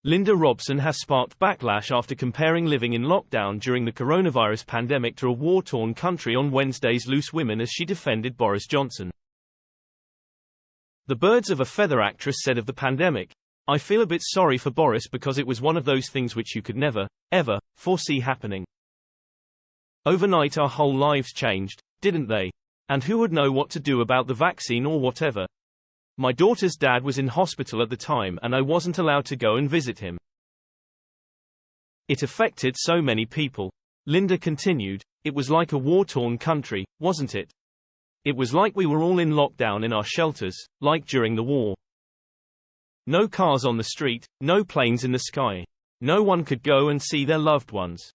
Linda Robson has sparked backlash after comparing living in lockdown during the coronavirus pandemic to a war-torn country on Wednesday's Loose Women as she defended Boris Johnson. The Birds of a Feather actress said of the pandemic, "I feel a bit sorry for Boris because it was one of those things which you could never, ever, foresee happening. Overnight our whole lives changed, didn't they? And who would know what to do about the vaccine or whatever? My daughter's dad was in hospital at the time and I wasn't allowed to go and visit him. It affected so many people." Linda continued, "It was like a war-torn country, wasn't it? It was like we were all in lockdown in our shelters, like during the war. No cars on the street, no planes in the sky. No one could go and see their loved ones.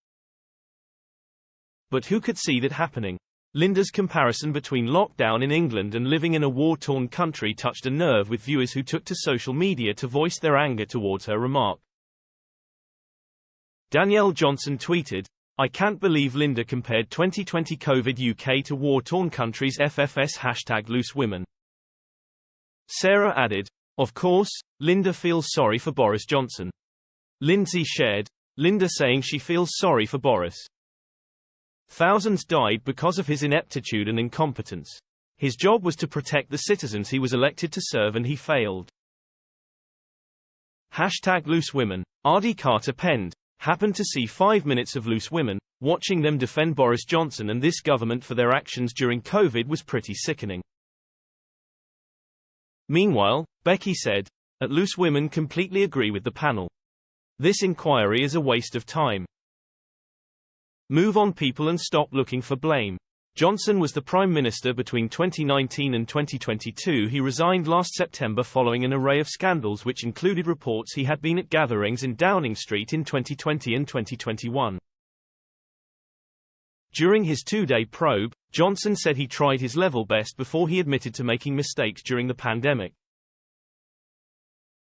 But who could see that happening?" Linda's comparison between lockdown in England and living in a war-torn country touched a nerve with viewers who took to social media to voice their anger towards her remark. Danielle Johnson tweeted, "I can't believe Linda compared 2020 COVID UK to war-torn countries FFS #LooseWomen." Sarah added, "Of course, Linda feels sorry for Boris Johnson." Lindsay shared, Linda saying she feels sorry for Boris. "Thousands died because of his ineptitude and incompetence. His job was to protect the citizens he was elected to serve and he failed." #LooseWomen. Ardie Carter penned, "Happened to see 5 minutes of Loose Women. Watching them defend Boris Johnson and this government for their actions during COVID was pretty sickening." Meanwhile, Becky said, "At Loose Women completely agree with the panel. This inquiry is a waste of time. Move on people and stop looking for blame." Johnson was the Prime Minister between 2019 and 2022. He resigned last September following an array of scandals which included reports he had been at gatherings in Downing Street in 2020 and 2021. During his two-day probe, Johnson said he tried his level best before he admitted to making mistakes during the pandemic.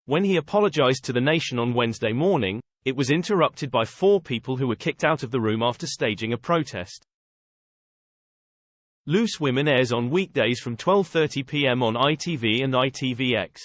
When he apologized to the nation on Wednesday morning, it was interrupted by 4 people who were kicked out of the room after staging a protest. Loose Women airs on weekdays from 12:30 p.m. on ITV and ITVX.